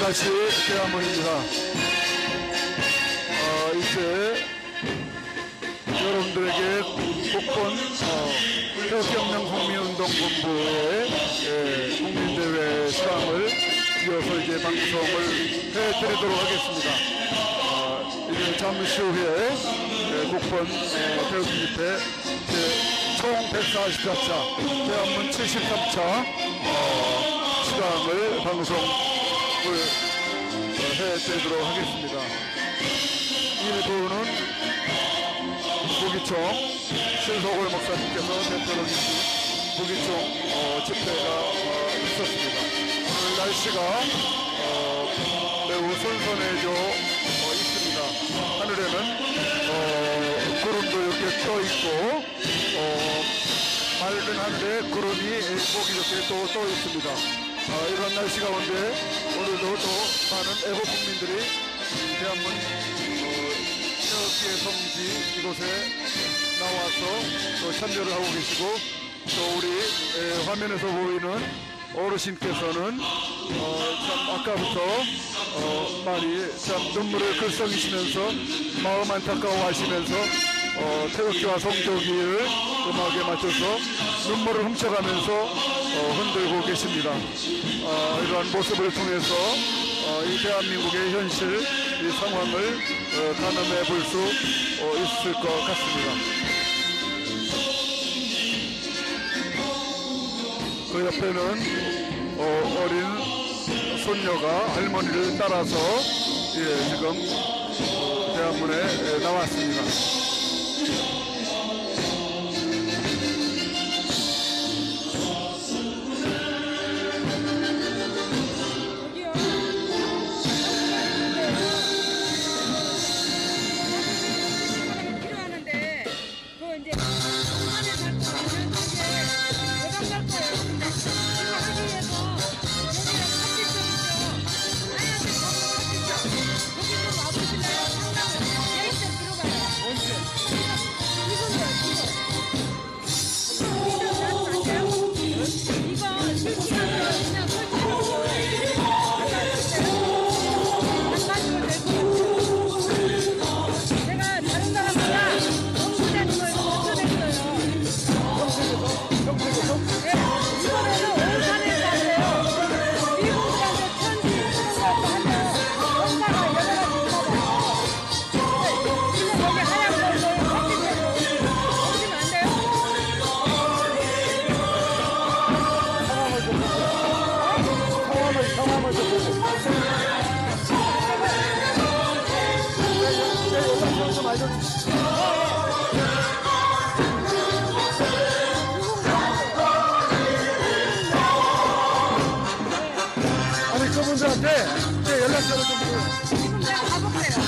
다시 대한문입니다. 이제 여러분들에게 국본 태극경명 국민운동본부의 국민대회 시황을 이어서 이제 방송을 해드리도록 하겠습니다. 이제 잠시 후에 국본 태극기집회 총 144차 대한문 73차 시황을 방송을 해드리도록 하겠습니다. 일부는 부기총 신소골 목사님께서 대표로 부기총 집회가 있었습니다. 오늘 날씨가 매우 선선해져 있습니다. 하늘에는 구름도 이렇게 떠 있고 맑은 하늘에 구름이 보기 좋게 또 떠 있습니다. 이런 날씨 가운데 오늘도 또 많은 애국 국민들이 대한문 태극기의 성지 이곳에 나와서 또 참여를 하고 계시고, 또 우리 화면에서 보이는 어르신께서는 참 아까부터 많이 참 눈물을 글썽이시면서 마음 안타까워하시면서 태극기와 성조기를 음악에 맞춰서 눈물을 훔쳐가면서 흔들고 계십니다. 이러한 모습을 통해서 이 대한민국의 현실, 이 상황을 가늠해 볼 수 있을 것 같습니다. 그 옆에는 어린 손녀가 할머니를 따라서 지금 대한문에 나왔습니다. 아니 그분들한테 연락처를 좀 주세요. 지금 내가 가볼게요.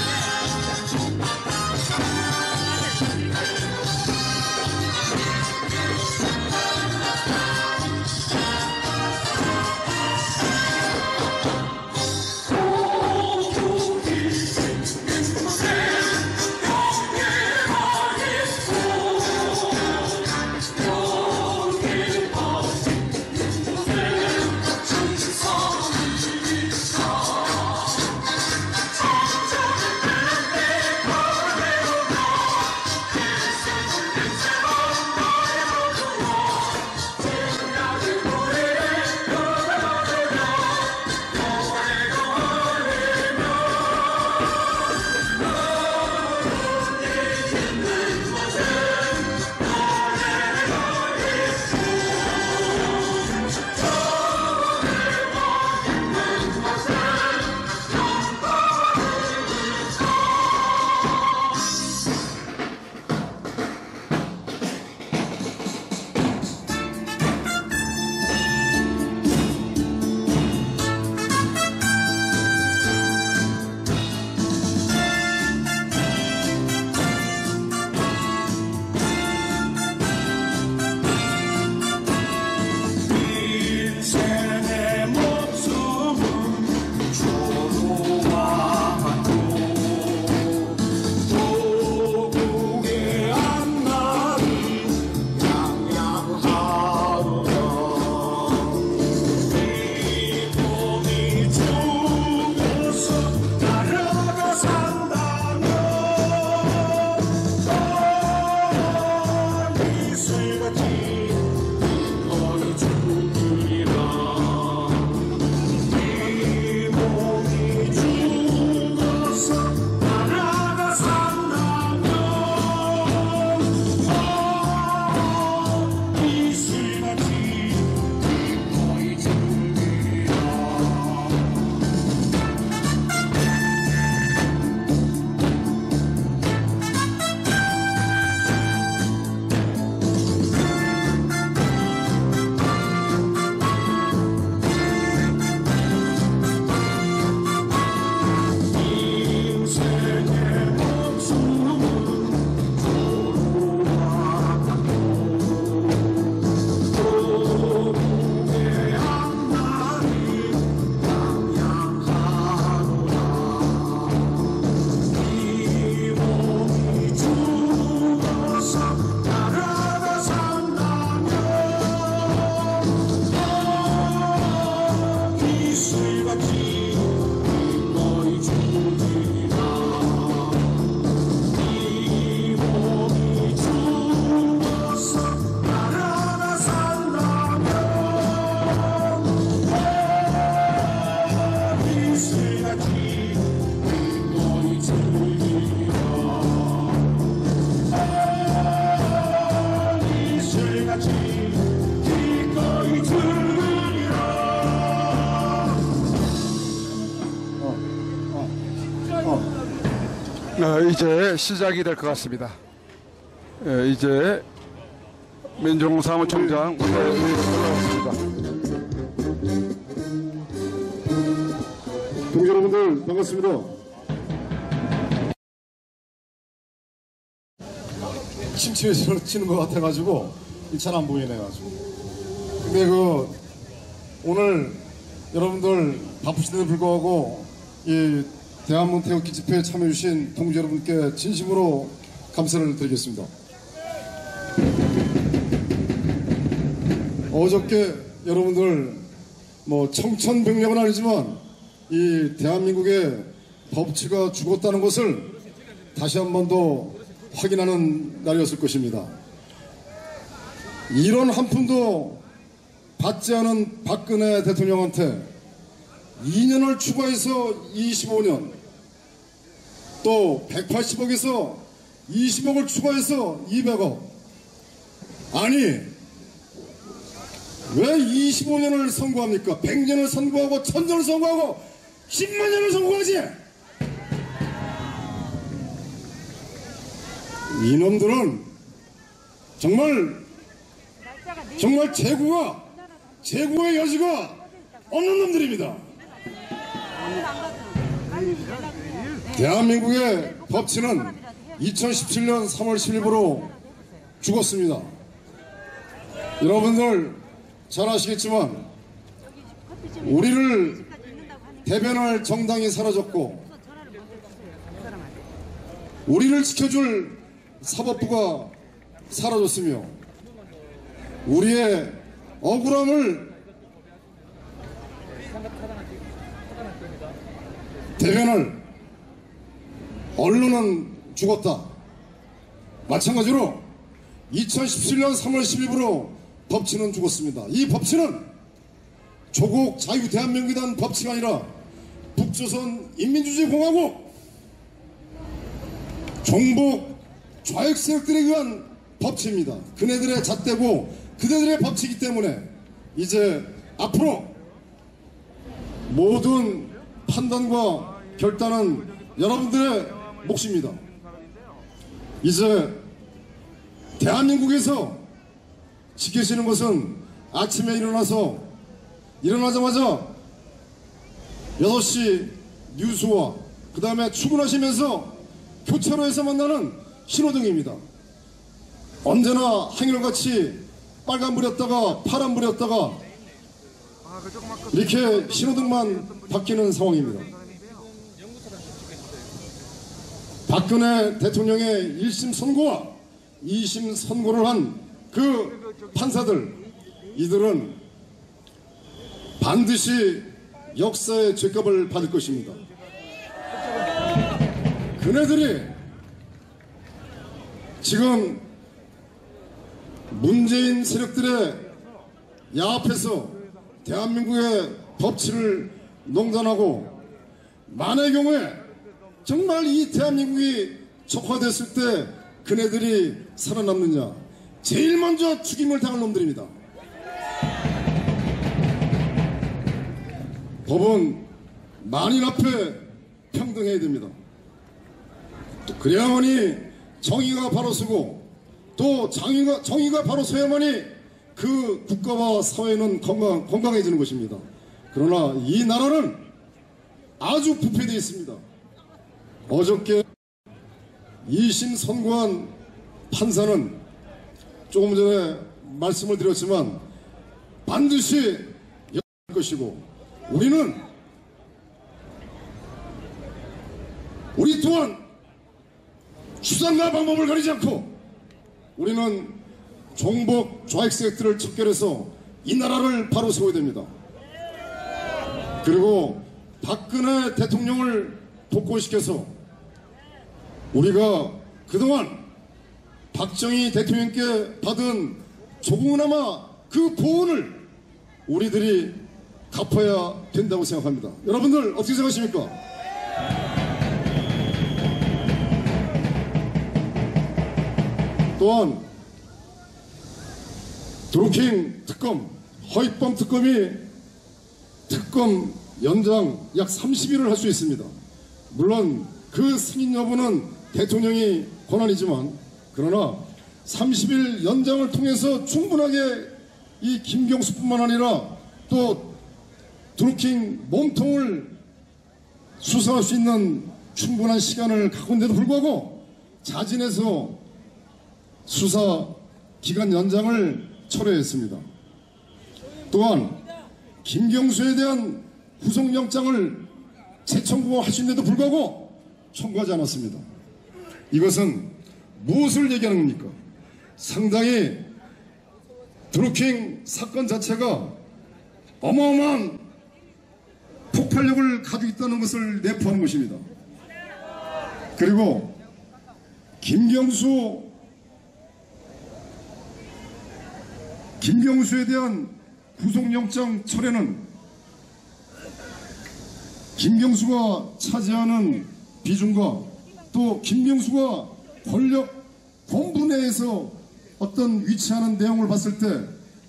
이제 시작이 될 것 같습니다. 이제 민정사무총장 올라왔습니다. 동지 여러분들 반갑습니다. 침침해서 치는 것 같아가지고 잘 안 보이네요. 근데 오늘 여러분들 바쁘신데도 불구하고 이 대한민국 태극기 집회에 참여해주신 동지 여러분께 진심으로 감사를 드리겠습니다. 어저께 여러분들 청천벽력은 아니지만 이 대한민국의 법치가 죽었다는 것을 다시 한 번 더 확인하는 날이었을 것입니다. 이런 한 푼도 받지 않은 박근혜 대통령한테 2년을 추가해서 25년, 또 180억에서 20억을 추가해서 200억. 아니, 왜 25년을 선고합니까? 100년을 선고하고 1000년을 선고하고 10만 년을 선고하지? 이놈들은 정말 제국의 여지가 없는 놈들입니다. 대한민국의 법치는 2017년 3월 10일부로 죽었습니다. 여러분들 잘 아시겠지만 우리를 대변할 정당이 사라졌고 우리를 지켜줄 사법부가 사라졌으며 우리의 억울함을 대변할 언론은 죽었다. 마찬가지로 2017년 3월 10일부로 법치는 죽었습니다. 이 법치는 조국 자유대한민국이란 법치가 아니라 북조선 인민주주의공화국 종북 좌익 세력들에 의한 법치입니다. 그네들의 잣대고 그네들의 법치이기 때문에 이제 앞으로 모든 판단과 결단은 여러분들의 몫입니다. 이제 대한민국에서 지켜지는 것은 아침에 일어나자마자 6시 뉴스와 그 다음에 출근하시면서 교차로에서 만나는 신호등입니다. 언제나 한결같이 빨간불이었다가 파란불이었다가 이렇게 신호등만 바뀌는 상황입니다. 박근혜 대통령의 1심 선고와 2심 선고를 한 그 판사들, 이들은 반드시 역사의 죄값을 받을 것입니다. 그네들이 지금 문재인 세력들의 야합해서 대한민국의 법치를 농단하고 만의 경우에 정말 이 대한민국이 적화됐을 때 그네들이 살아남느냐, 제일 먼저 죽임을 당할 놈들입니다. 법은 만인 앞에 평등해야 됩니다. 또 그래야만이 정의가 바로 서고 또 정의가 바로 서야만이 그 국가와 사회는 건강해지는 것입니다. 그러나 이 나라는 아주 부패되어 있습니다. 어저께 2심 선고한 판사는 조금 전에 말씀을 드렸지만 반드시 할 것이고 우리 또한 수단과 방법을 가리지 않고 우리는 종북 좌익 세력들을 척결해서 이 나라를 바로 세워야 됩니다. 그리고 박근혜 대통령을 복권시켜서 우리가 그동안 박정희 대통령께 받은 조금이나마 그 보훈을 우리들이 갚아야 된다고 생각합니다. 여러분들 어떻게 생각하십니까? 또한 드루킹 특검, 허위범 특검이 특검 연장 약 30일을 할 수 있습니다. 물론 그 승인 여부는 대통령이 권한이지만, 그러나 30일 연장을 통해서 충분하게 이 김경수뿐만 아니라 또 드루킹 몸통을 수사할 수 있는 충분한 시간을 갖고 있는데도 불구하고 자진해서 수사 기간 연장을 철회했습니다. 또한 김경수에 대한 구속영장을 재청구할 수 있는데도 불구하고 청구하지 않았습니다. 이것은 무엇을 얘기하는 겁니까? 상당히 드루킹 사건 자체가 어마어마한 폭발력을 가지고 있다는 것을 내포하는 것입니다. 그리고 김경수에 대한 구속영장 철회는 김경수가 차지하는 비중과 또 김경수가 권력 본부 내에서 어떤 위치하는 내용을 봤을 때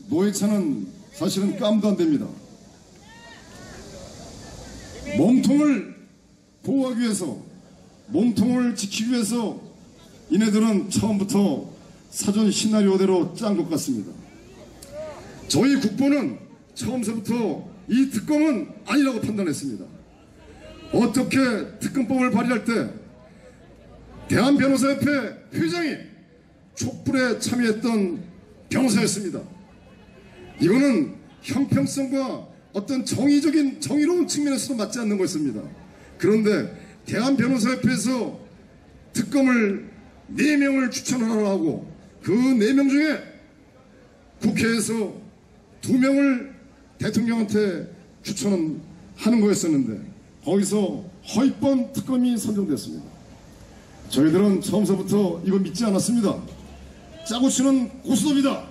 노회찬은 사실은 깜도 안 됩니다. 몸통을 보호하기 위해서, 몸통을 지키기 위해서 이네들은 처음부터 사전 시나리오대로 짠 것 같습니다. 저희 국보는 처음서부터 이 특검은 아니라고 판단했습니다. 어떻게 특검법을 발의할 때 대한변호사협회 회장이 촛불에 참여했던 변호사였습니다. 이거는 형평성과 어떤 정의로운 측면에서도 맞지 않는 것입니다. 그런데 대한변호사협회에서 특검을 4명을 추천하라고 하고 그 4명 중에 국회에서 2명을 대통령한테 추천하는 거였었는데 거기서 허위범 특검이 선정됐습니다. 저희들은 처음서부터 이거 믿지 않았습니다. 짜고 치는 고스톱이다.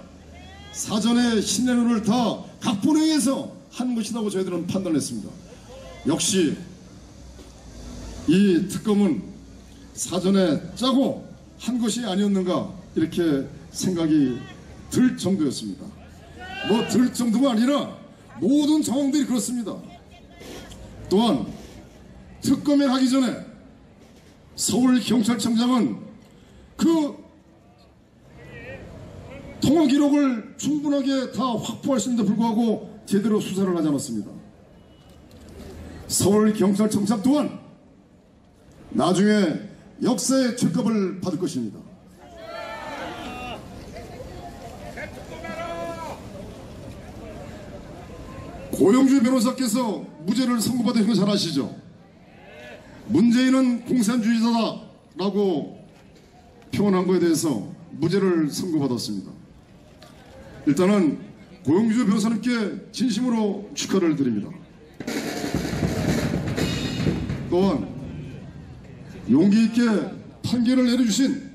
사전에 시나리오를 다 각본회의에서 한 것이라고 저희들은 판단했습니다. 역시 이 특검은 사전에 짜고 한 것이 아니었는가 이렇게 생각이 들 정도였습니다. 뭐 들 정도가 아니라 모든 정황들이 그렇습니다. 또한 특검에 가기 전에 서울경찰청장은 그 통화 기록을 충분하게 다 확보할 수 있는데 불구하고 제대로 수사를 하지 않았습니다. 서울경찰청장 또한 나중에 역사의 죄값을 받을 것입니다. 고영주 변호사께서 무죄를 선고받으신 거 잘 아시죠? 문재인은 공산주의자다라고 표현한 거에 대해서 무죄를 선고받았습니다. 일단은 고영주 변호사님께 진심으로 축하를 드립니다. 또한 용기 있게 판결을 내려주신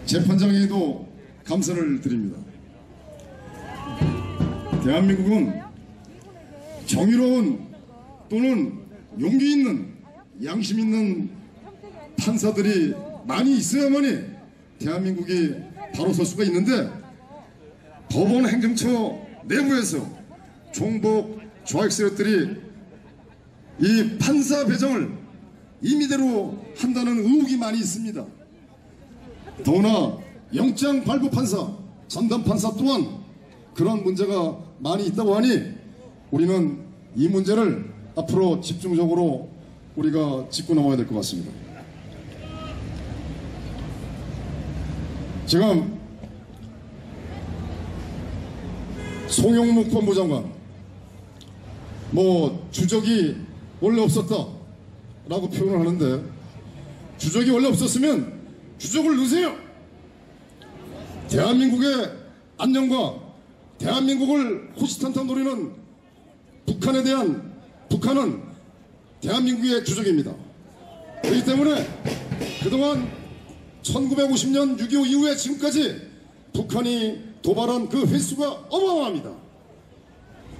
재판장에도 감사를 드립니다. 대한민국은 정의로운 또는 용기 있는 양심 있는 판사들이 많이 있어야만이 대한민국이 바로 설 수가 있는데 법원 행정처 내부에서 종북 좌익 세력들이 이 판사 배정을 임의대로 한다는 의혹이 많이 있습니다. 더구나 영장 발부 판사, 전담 판사 또한 그런 문제가 많이 있다고 하니 우리는 이 문제를 앞으로 집중적으로 우리가 짚고 넘어야 될 것 같습니다. 지금 송영무 법무부 장관 주적이 원래 없었다라고 표현을 하는데 주적이 원래 없었으면 주적을 넣으세요. 대한민국의 안녕과 대한민국을 호시탐탐 노리는 북한은 대한민국의 주적입니다. 그렇기 때문에 그동안 1950년 6.25 이후에 지금까지 북한이 도발한 그 횟수가 어마어마합니다.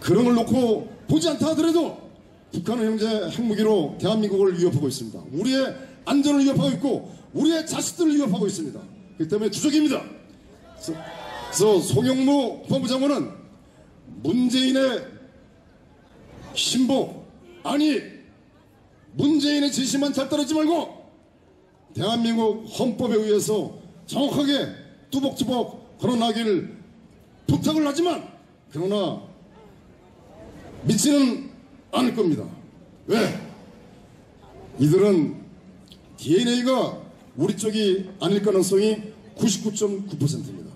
그런 걸 놓고 보지 않다 하더라도 북한은 현재 핵무기로 대한민국을 위협하고 있습니다. 우리의 안전을 위협하고 있고 우리의 자식들을 위협하고 있습니다. 그렇기 때문에 주적입니다. 그래서 송영무 법무장관은 문재인의 신복, 아니 문재인의 지시만 잘 따르지 말고 대한민국 헌법에 의해서 정확하게 뚜벅뚜벅 걸어나기를 부탁을 하지만 그러나 믿지는 않을 겁니다. 왜? 이들은 DNA가 우리 쪽이 아닐 가능성이 99.9%입니다.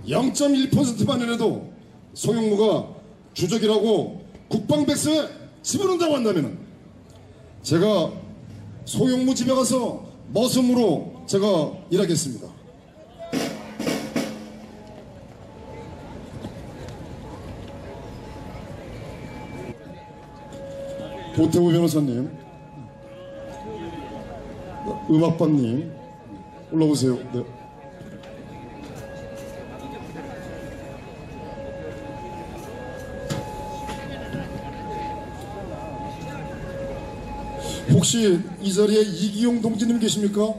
0.1%만이라도 송영무가 주적이라고 국방백서에 집어넣는다고 한다면 제가 송영무 집에 가서 머슴으로 제가 일하겠습니다. 도태우 변호사님, 음악반님 올라오세요. 네. 혹시 이 자리에 이기용 동지님 계십니까?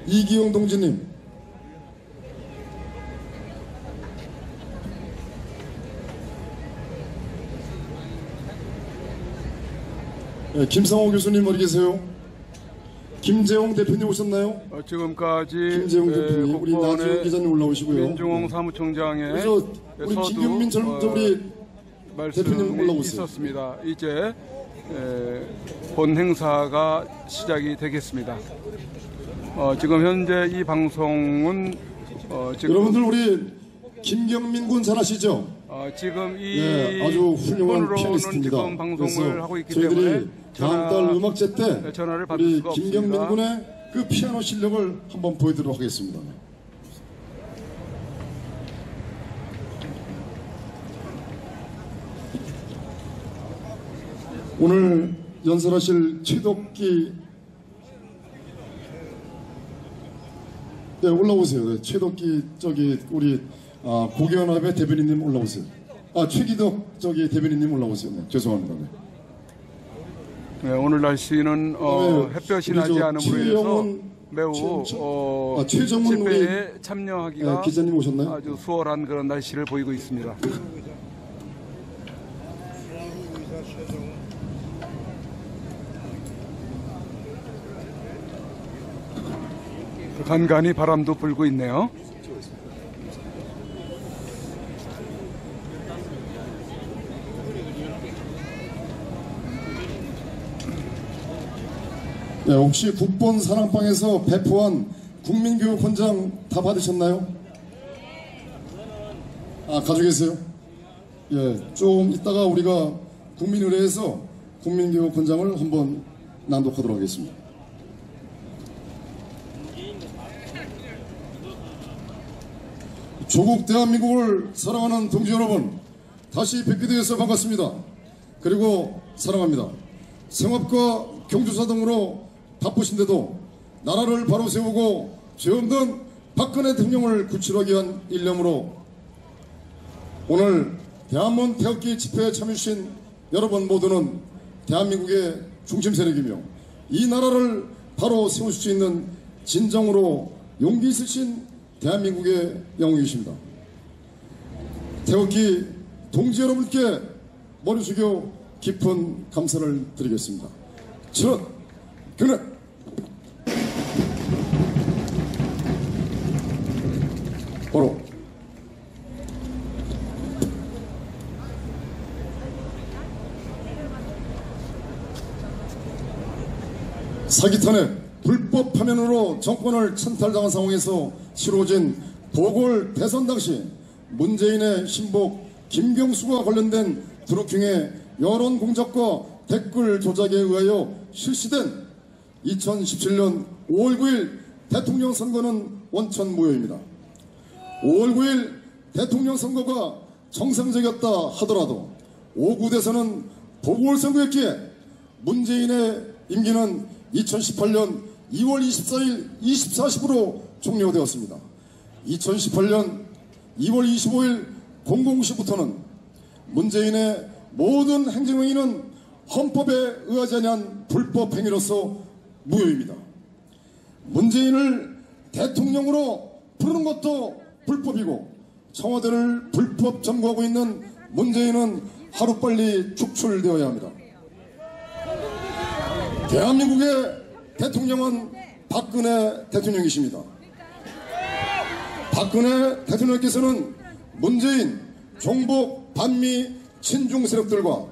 이기용 동지님. 네, 김상호 교수님 어디 계세요? 김재홍 대표님 오셨나요? 지금까지 김재홍 대표님, 우리 나주영 기자님 올라오시고요. 민중홍 사무총장의 그래서 우리 김경민 우리 대표님 말씀이 올라오세요. 있었습니다. 이제 본 행사가 시작이 되겠습니다. 지금 현재 이 방송은 지금 여러분들 우리 김경민 군 잘 아시죠? 지금 이 네, 아주 훌륭한 폰으로는 피아니스트입니다. 지금 방송을 하고 있기 저희들이 때문에 다음 달 음악제 때 전화를 받을 우리 수가 김경민 없습니다. 군의 그 피아노 실력을 한번 보여드리도록 하겠습니다. 오늘 연설하실 최덕기 네 올라오세요. 네, 최덕기 저기 우리 고기연합의 대변인님 올라오세요. 최기덕 저기 대변인님 올라오세요. 네, 죄송합니다. 네. 네, 오늘 날씨는 햇볕이 나지 않음으로 인해서 매우 최정문 집회에 참여하기가 기자님 오셨나요? 아주 수월한 그런 날씨를 보이고 있습니다. 간간히 바람도 불고 있네요. 네, 혹시 국본 사랑방에서 배포한 국민교육훈장 다 받으셨나요? 가지고 계세요? 예, 좀 이따가 우리가 국민의례에서 국민교육훈장을 한번 낭독하도록 하겠습니다. 조국 대한민국을 사랑하는 동지 여러분, 다시 뵙게 되어서 반갑습니다. 그리고 사랑합니다. 생업과 경조사 등으로 바쁘신데도 나라를 바로 세우고 죄 없는 박근혜 대통령을 구출하기 위한 일념으로 오늘 대한문 태극기 집회에 참여해주신 여러분 모두는 대한민국의 중심 세력이며 이 나라를 바로 세울 수 있는 진정으로 용기 있으신 대한민국의 영웅이십니다. 태극기 동지 여러분께 머리 숙여 깊은 감사를 드리겠습니다. 철원 경례. 바로 사기탄핵 불법 파면으로 정권을 천탈당한 상황에서 치러진 보궐 대선 당시 문재인의 신복 김경수와 관련된 드루킹의 여론 공작과 댓글 조작에 의하여 실시된 2017년 5월 9일 대통령 선거는 원천 무효입니다. 5월 9일 대통령 선거가 정상적이었다 하더라도 5구 대선은 보궐선거였기에 문재인의 임기는 2018년 2월 24일 24시부로 종료되었습니다. 2018년 2월 25일 00시부터는 문재인의 모든 행정행위는 헌법에 의하지 않은 불법 행위로서 무효입니다. 문재인을 대통령으로 부르는 것도 불법이고 청와대를 불법 점거하고 있는 문재인은 하루빨리 축출되어야 합니다. 대한민국의 대통령은 박근혜 대통령이십니다. 박근혜 대통령께서는 문재인, 종북, 반미, 친중 세력들과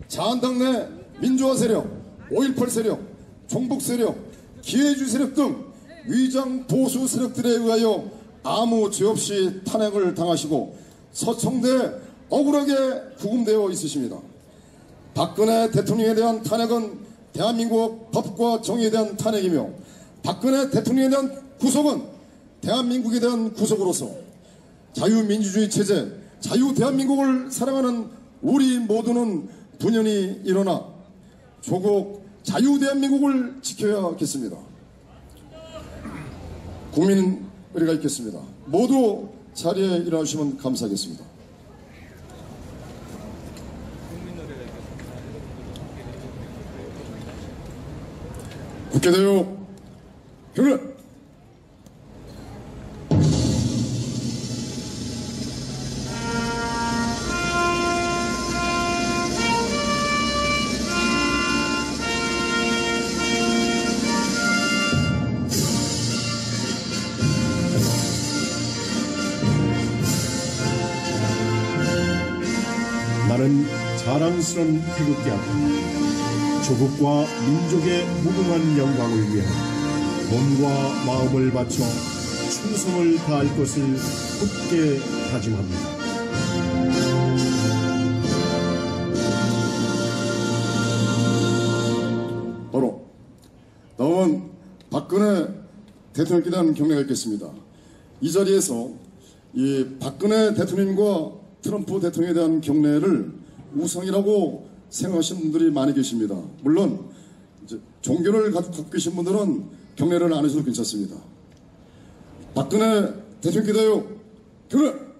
자한당 내 민주화 세력, 5.18 세력, 종북 세력, 기회주의 세력 등 위장 보수 세력들에 의하여 아무 죄 없이 탄핵을 당하시고 서청대에 억울하게 구금되어 있으십니다. 박근혜 대통령에 대한 탄핵은 대한민국 법과 정의에 대한 탄핵이며 박근혜 대통령에 대한 구속은 대한민국에 대한 구속으로서 자유민주주의 체제, 자유 대한민국을 사랑하는 우리 모두는 분연히 일어나 조국 자유 대한민국을 지켜야겠습니다. 국민 의례가 있겠습니다. 모두 자리에 일어나주시면 감사하겠습니다. 국회대표 경례. 나는 자랑스러운 태극기 앞에 조국과 민족의 무궁한 영광을 위해 몸과 마음을 바쳐 충성을 다할 것을 굳게 다짐합니다. 바로 다음은 박근혜 대통령께 대한 경례가 있겠습니다. 이 자리에서 이 박근혜 대통령과 트럼프 대통령에 대한 경례를 우상이라고 생각하시는 분들이 많이 계십니다. 물론 이제 종교를 갖고 계신 분들은 경례를 안 해줘도 괜찮습니다. 박근혜 대통령께 대하여 경례.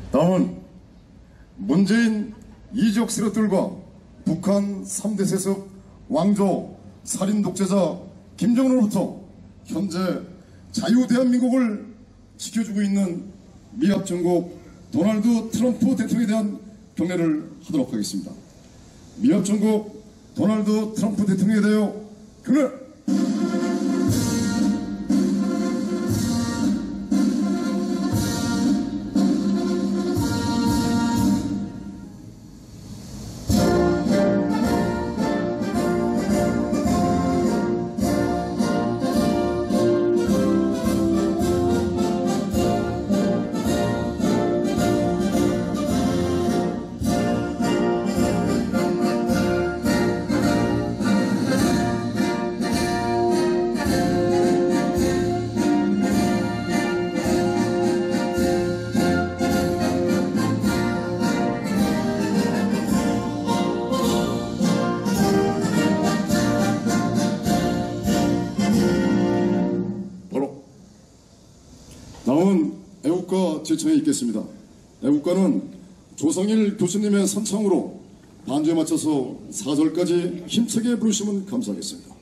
다음은 문재인 이적 세력들과 북한 3대 세습 왕조 살인 독재자 김정은으로부터 현재 자유 대한민국을 지켜주고 있는 미합정국 도널드 트럼프 대통령에 대한 경례를 하도록 하겠습니다. 미합정국 도널드 트럼프 대통령에 대하여 경례. 다음은 애국가 제청에 있겠습니다. 애국가는 조성일 교수님의 선창으로 반주에 맞춰서 4절까지 힘차게 부르시면 감사하겠습니다.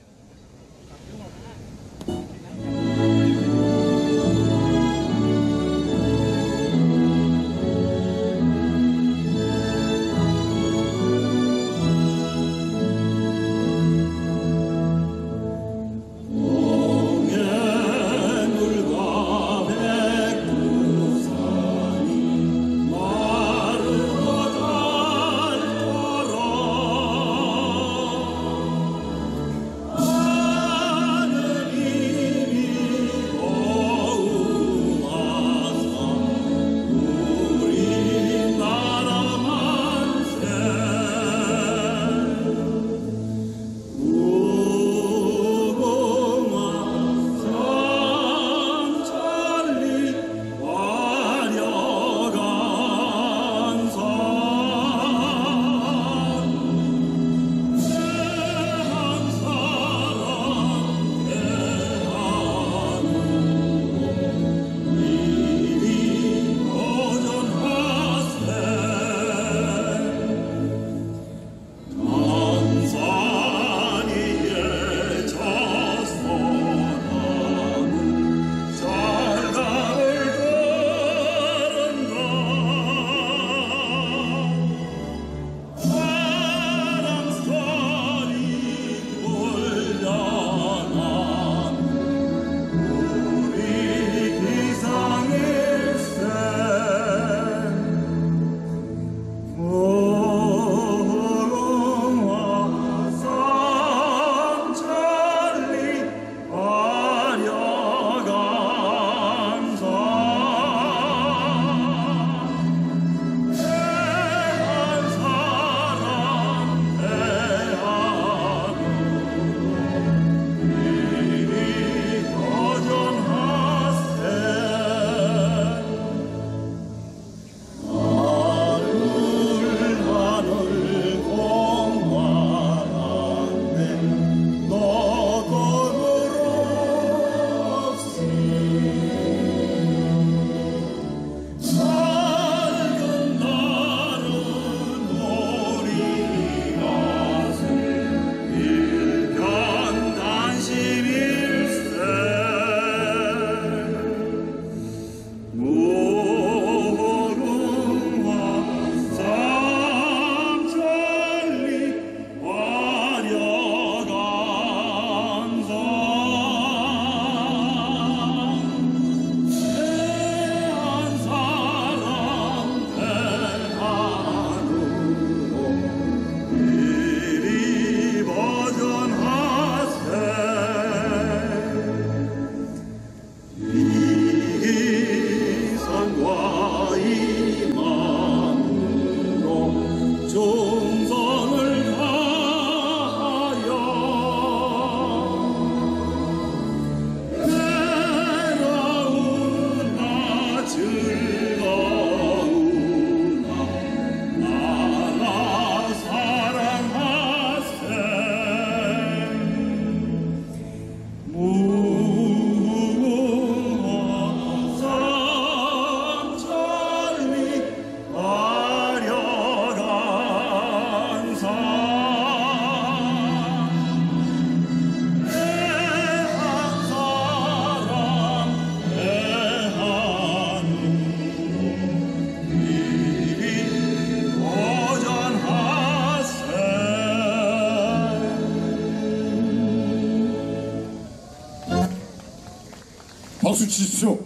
박수 치십시오.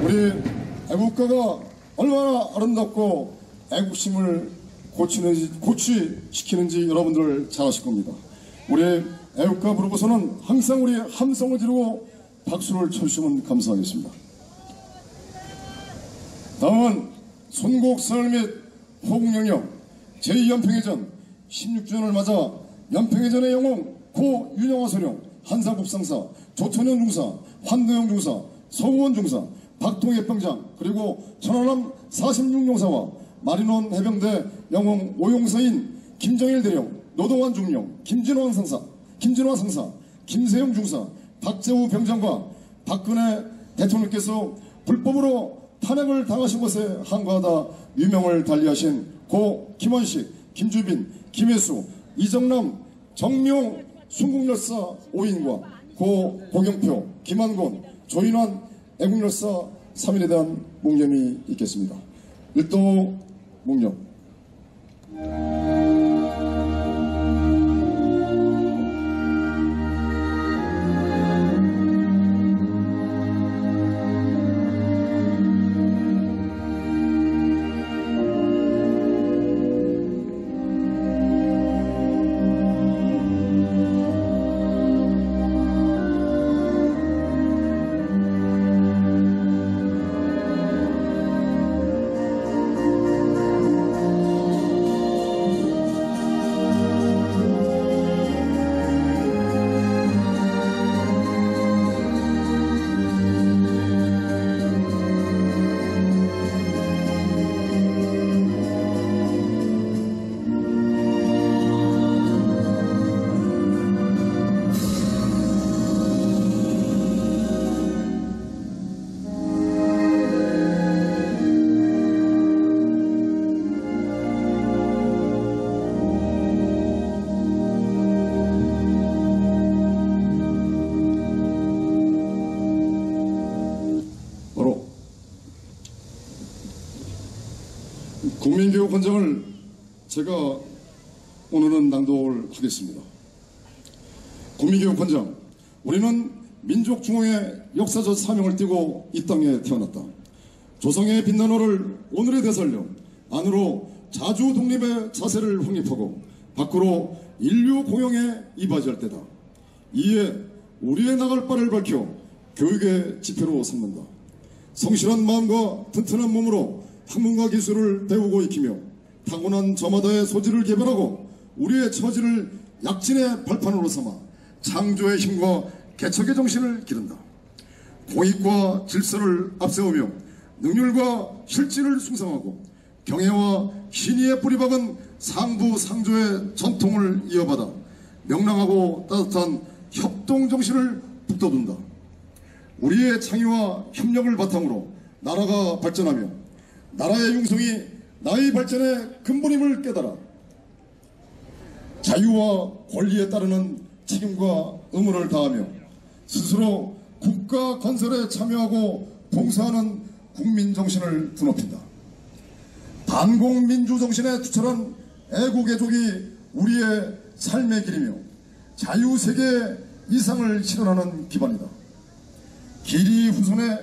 우리 애국가가 얼마나 아름답고 애국심을 고취시키는지 여러분들 잘 아실 겁니다. 우리 애국가 부르고서는 항상 우리 함성을 지르고 박수를 쳐주시면 감사하겠습니다. 다음은 손곡설 및 호국영령 제2연평해전 16주년을 맞아 연평해전의 영웅 고 윤영화 소령, 한상국 상사, 조천현 중사, 환도영 중사, 서우원 중사, 박동해 병장, 그리고 천안함 46용사와 마린원 해병대 영웅 오용사인 김정일 대령, 노동환 중령, 김진화 상사, 김세영 중사, 박재우 병장과 박근혜 대통령께서 불법으로 탄핵을 당하신 것에 한가하다 유명을 달리하신 고 김원식, 김주빈, 김혜수, 이정남, 정명 순국열사 5인과 고 고경표, 김한곤, 조인환 애국열사 3인에 대한 묵념이 있겠습니다. 일도 묵념. 국민교육헌장을 제가 오늘은 낭독을 하겠습니다. 국민교육헌장. 우리는 민족중흥의 역사적 사명을 띠고 이 땅에 태어났다. 조성의 빛난 호를 오늘에 되살려 안으로 자주 독립의 자세를 확립하고 밖으로 인류 공영에 이바지할 때다. 이에 우리의 나갈 바를 밝혀 교육의 지표로 삼는다. 성실한 마음과 튼튼한 몸으로 학문과 기술을 배우고 익히며 타고난 저마다의 소질을 개발하고 우리의 처지를 약진의 발판으로 삼아 창조의 힘과 개척의 정신을 기른다. 공익과 질서를 앞세우며 능률과 실질을 숭상하고 경애와 신의에 뿌리박은 상부상조의 전통을 이어받아 명랑하고 따뜻한 협동정신을 북돋운다. 우리의 창의와 협력을 바탕으로 나라가 발전하며 나라의 융성이 나의 발전의 근본임을 깨달아 자유와 권리에 따르는 책임과 의무를 다하며 스스로 국가 건설에 참여하고 봉사하는 국민정신을 드높인다. 반공민주정신에 투철한 애국애족이 우리의 삶의 길이며 자유세계 이상을 실현하는 기반이다. 길이 후손에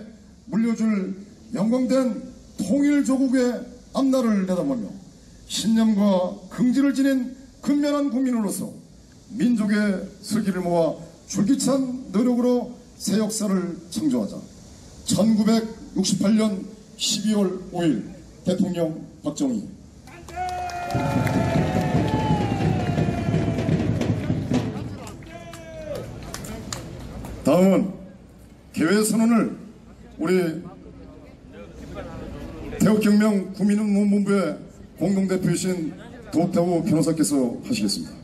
물려줄 영광된 통일조국의 앞날을 내다보며 신념과 긍지를 지닌 근면한 국민으로서 민족의 슬기를 모아 줄기찬 노력으로 새 역사를 창조하자. 1968년 12월 5일 대통령 박정희. 다음은 개회선언을 우리 태극혁명 국민운동본부의 공동대표이신 도태우 변호사께서 하시겠습니다.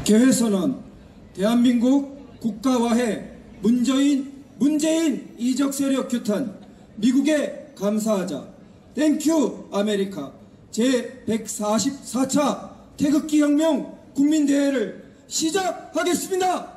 개회선언. 대한민국 국가화해 문재인 이적 세력 규탄 미국에 감사하자. 땡큐 아메리카 제144차 태극기 혁명 국민대회를 시작하겠습니다.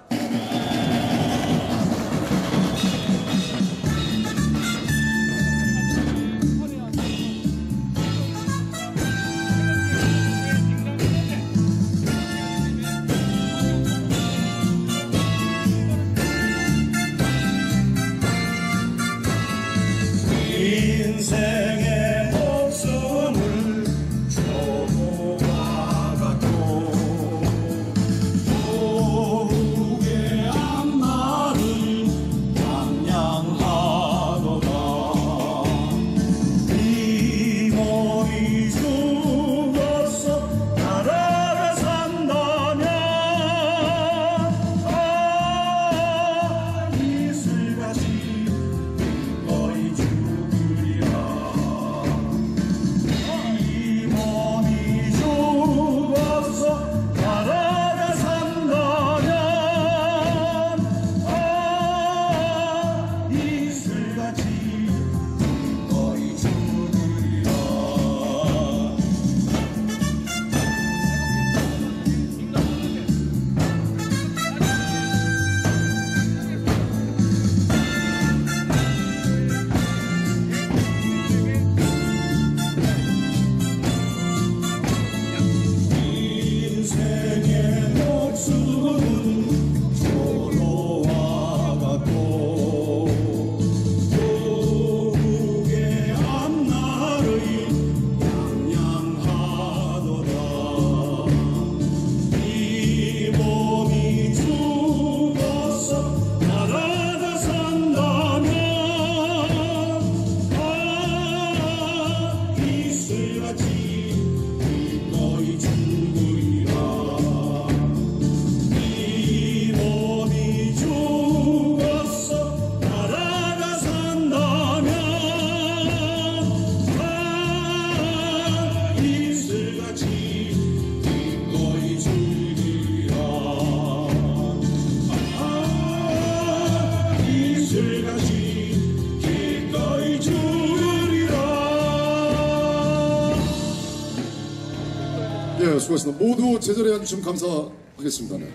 수고하셨습니다. 모두 제자리에 앉으시면 감사하겠습니다. 네.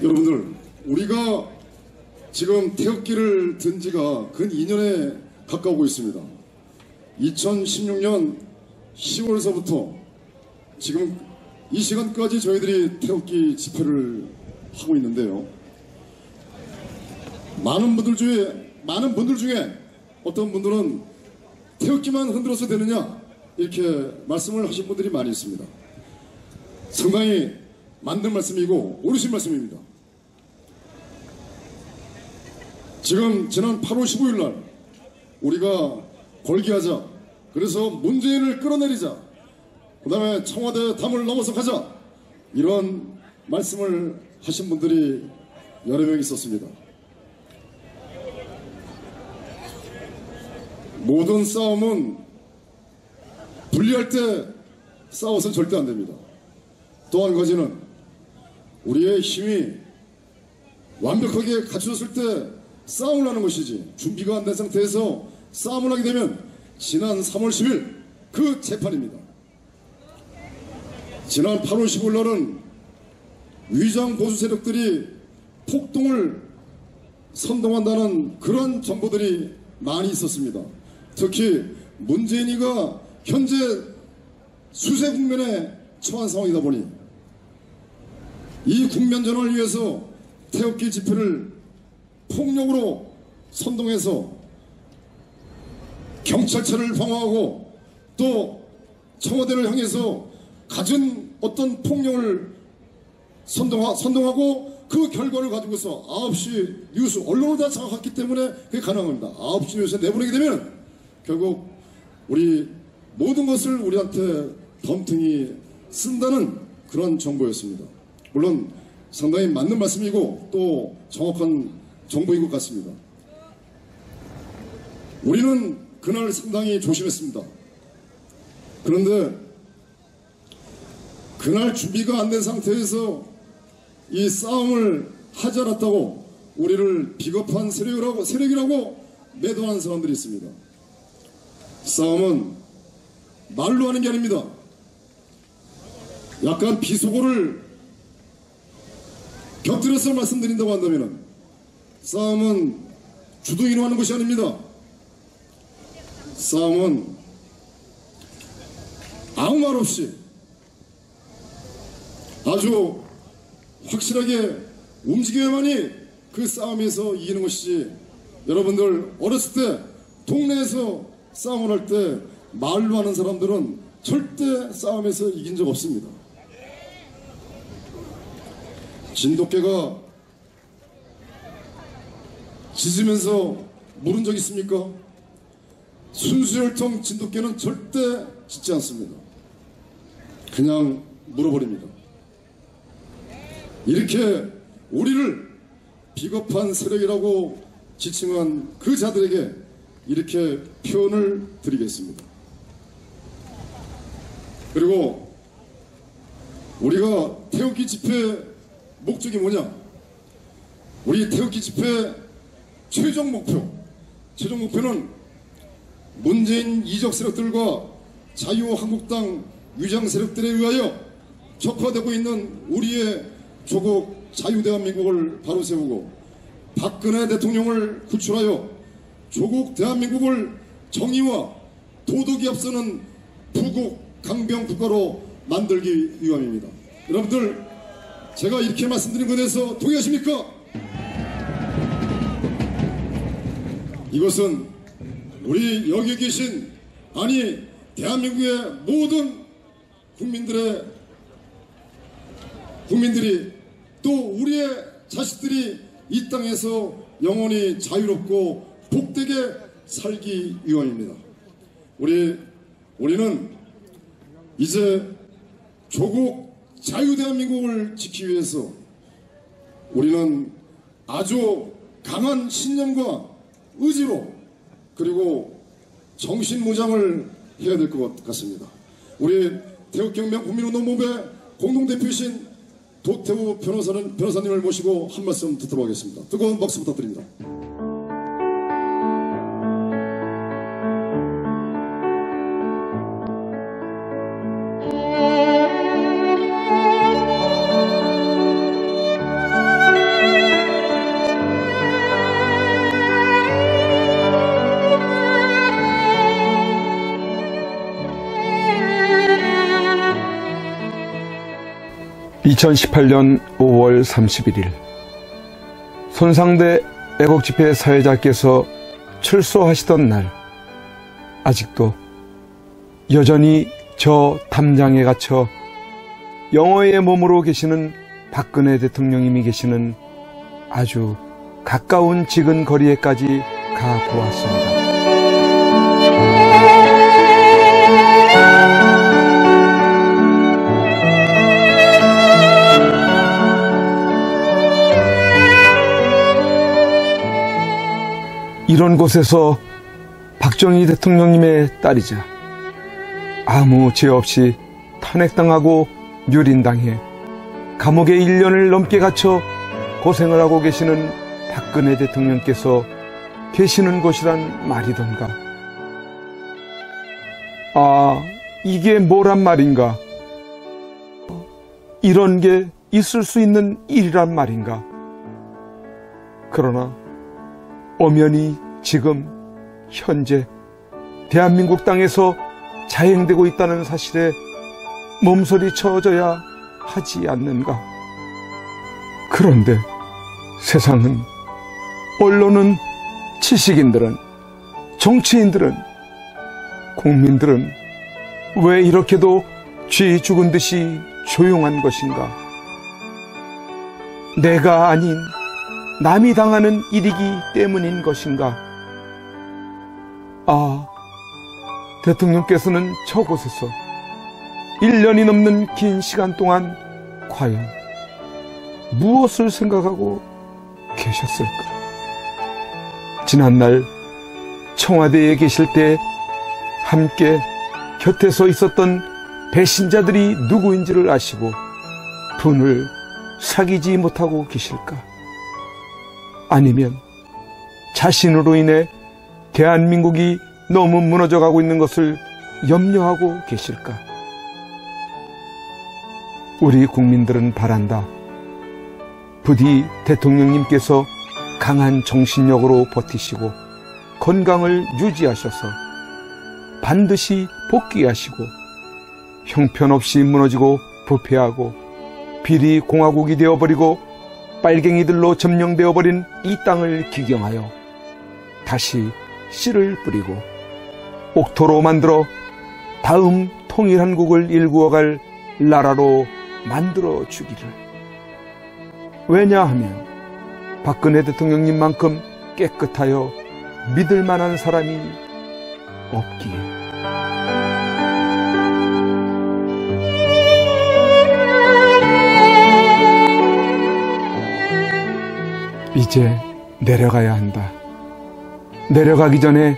여러분들, 우리가 지금 태극기를 든 지가 근 2년에 가까우고 있습니다. 2016년 10월서부터 지금 이 시간까지 저희들이 태극기 집회를 하고 있는데요. 많은 분들 중에 어떤 분들은 태극기만 흔들어서 되느냐 이렇게 말씀을 하신 분들이 많이 있습니다. 상당히 맞는 말씀이고 옳으신 말씀입니다. 지금 지난 8월 15일 날 우리가 걸기하자, 그래서 문재인을 끌어내리자, 그 다음에 청와대 담을 넘어서 가자, 이런 말씀을 하신 분들이 여러 명 있었습니다. 모든 싸움은 분리할 때 싸워서는 절대 안 됩니다. 또 한 가지는 우리의 힘이 완벽하게 갖춰졌을 때 싸움을 하는 것이지, 준비가 안 된 상태에서 싸움을 하게 되면 지난 3월 10일 그 재판입니다. 지난 8월 15일 날은 위장 보수 세력들이 폭동을 선동한다는 그런 정보들이 많이 있었습니다. 특히 문재인이가 현재 수세 국면에 처한 상황이다 보니 이 국면 전환을 위해서 태극기 집회를 폭력으로 선동해서 경찰차를 방어하고 또 청와대를 향해서 갖은 어떤 폭력을 선동하고 그 결과를 가지고서 9시 뉴스 언론을 다 장악했기 때문에 그게 가능합니다. 9시 뉴스에 내보내게 되면 결국 우리 모든 것을 우리한테 덤탱이 쓴다는 그런 정보였습니다. 물론 상당히 맞는 말씀이고 또 정확한 정보인 것 같습니다. 우리는 그날 상당히 조심했습니다. 그런데 그날 준비가 안 된 상태에서 이 싸움을 하지 않았다고 우리를 비겁한 세력이라고 매도하는 사람들이 있습니다. 싸움은 말로 하는 게 아닙니다. 약간 비속어를 곁들여서 말씀드린다고 한다면 싸움은 주둥이로 하는 것이 아닙니다. 싸움은 아무 말 없이 아주 확실하게 움직여야만이 그 싸움에서 이기는 것이지, 여러분들 어렸을 때 동네에서 싸움을 할 때 말로 하는 사람들은 절대 싸움에서 이긴 적 없습니다. 진돗개가 짖으면서 물은 적 있습니까? 순수혈통 진돗개는 절대 짖지 않습니다. 그냥 물어버립니다. 이렇게 우리를 비겁한 세력이라고 지칭한 그 자들에게 이렇게 표현을 드리겠습니다. 그리고 우리가 태극기 집회 목적이 뭐냐? 우리 태극기 집회 최종 목표는 문재인 이적 세력들과 자유한국당 위장 세력들에 의하여 격화되고 있는 우리의 조국 자유대한민국을 바로 세우고 박근혜 대통령을 구출하여 조국 대한민국을 정의와 도덕이 앞서는 부국 강병 국가로 만들기 위함입니다. 여러분들, 제가 이렇게 말씀드린 것에 대해서 동의하십니까? 이것은 우리 여기 계신, 아니 대한민국의 모든 국민들이 또 우리의 자식들이 이 땅에서 영원히 자유롭고 복되게 살기 위함입니다. 우리는 이제 조국 자유대한민국을 지키기 위해서 우리는 아주 강한 신념과 의지로 그리고 정신무장을 해야 될 것 같습니다. 우리 태극경명 국민운동본부의 공동대표이신 도태우 변호사님을 모시고 한 말씀 듣도록 하겠습니다. 뜨거운 박수 부탁드립니다. 2018년 5월 31일 손상대 애국집회 사회자께서 출소하시던 날, 아직도 여전히 저 담장에 갇혀 영어의 몸으로 계시는 박근혜 대통령님이 계시는 아주 가까운 지근 거리에까지 가보았습니다. 이런 곳에서 박정희 대통령님의 딸이자 아무 죄 없이 탄핵당하고 유린당해 감옥에 1년을 넘게 갇혀 고생을 하고 계시는 박근혜 대통령께서 계시는 곳이란 말이던가. 아, 이게 뭐란 말인가? 이런 게 있을 수 있는 일이란 말인가? 그러나 엄연히 지금 현재 대한민국 땅에서 자행되고 있다는 사실에 몸서리 쳐져야 하지 않는가? 그런데 세상은, 언론은, 지식인들은, 정치인들은, 국민들은 왜 이렇게도 쥐 죽은 듯이 조용한 것인가? 내가 아닌 남이 당하는 일이기 때문인 것인가? 아, 대통령께서는 저곳에서 1년이 넘는 긴 시간 동안 과연 무엇을 생각하고 계셨을까? 지난날 청와대에 계실 때 함께 곁에 서 있었던 배신자들이 누구인지를 아시고 분을 사귀지 못하고 계실까? 아니면 자신으로 인해 대한민국이 너무 무너져가고 있는 것을 염려하고 계실까? 우리 국민들은 바란다. 부디 대통령님께서 강한 정신력으로 버티시고 건강을 유지하셔서 반드시 복귀하시고 형편없이 무너지고 부패하고 비리 공화국이 되어버리고 빨갱이들로 점령되어버린 이 땅을 기경하여 다시 씨를 뿌리고 옥토로 만들어 다음 통일한국을 일구어갈 나라로 만들어 주기를. 왜냐하면 박근혜 대통령님만큼 깨끗하여 믿을 만한 사람이 없기에. 이제 내려가야 한다. 내려가기 전에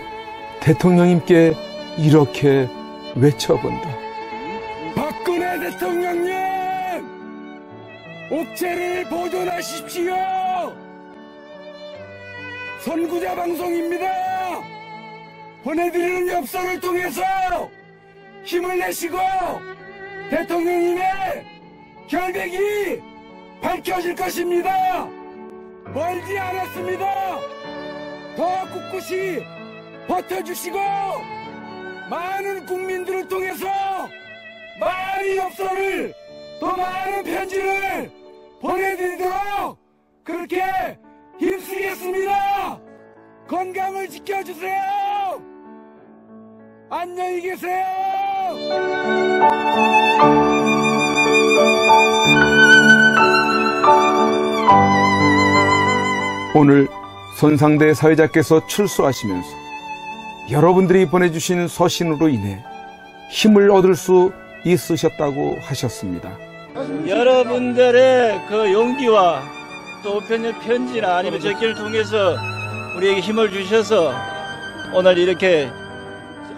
대통령님께 이렇게 외쳐본다. 박근혜 대통령님! 옥체를 보존하십시오! 선구자 방송입니다! 보내드리는 엽서를 통해서 힘을 내시고 대통령님의 결백이 밝혀질 것입니다! 멀지 않았습니다. 더 꿋꿋이 버텨주시고 많은 국민들을 통해서 많은 엽서를, 더 많은 편지를 보내드리도록 그렇게 힘쓰겠습니다. 건강을 지켜주세요. 안녕히 계세요. 오늘 손상대 사회자께서 출소하시면서 여러분들이 보내주신 서신으로 인해 힘을 얻을 수 있으셨다고 하셨습니다. 여러분들의 그 용기와 또 편지나 아니면 적기를 통해서 우리에게 힘을 주셔서 오늘 이렇게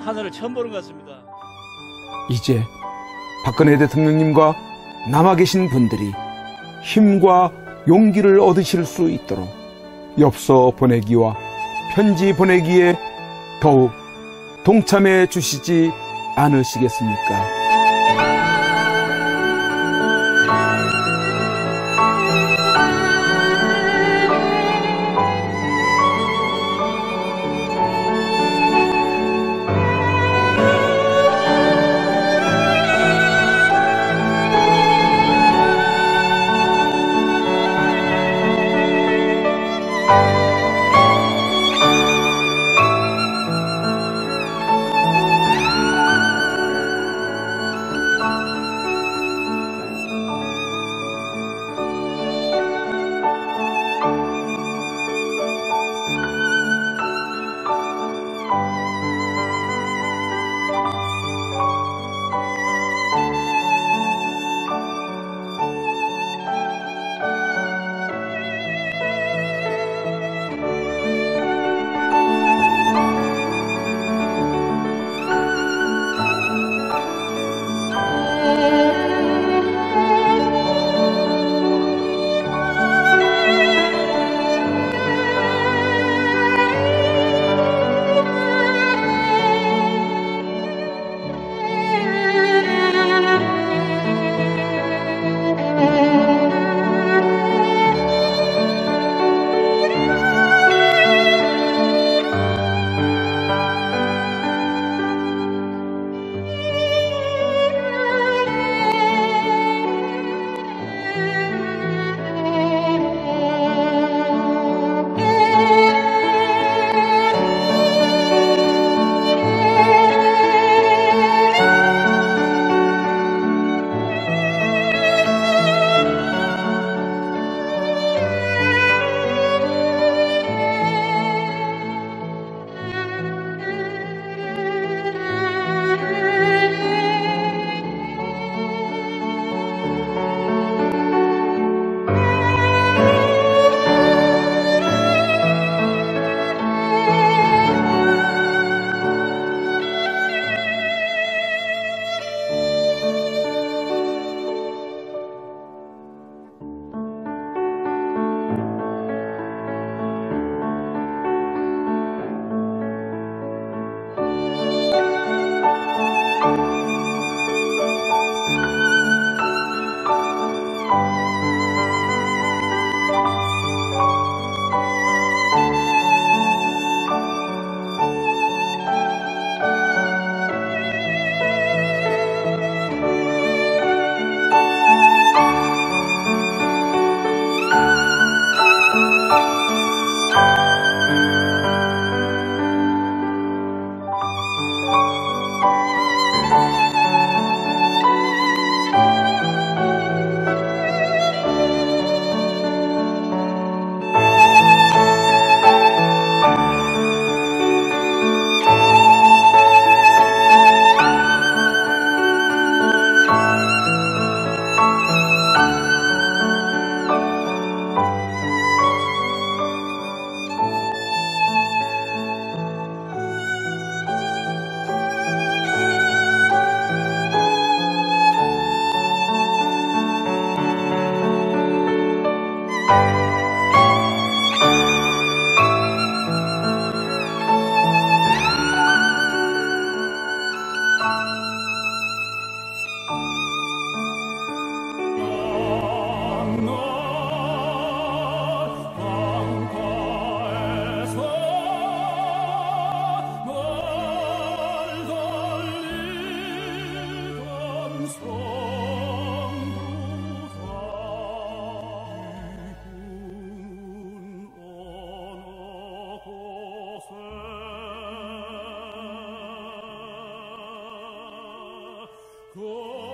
하늘을 처음 보는 것 같습니다. 이제 박근혜 대통령님과 남아 계신 분들이 힘과 용기를 얻으실 수 있도록 엽서 보내기와 편지 보내기에 더욱 동참해 주시지 않으시겠습니까? 그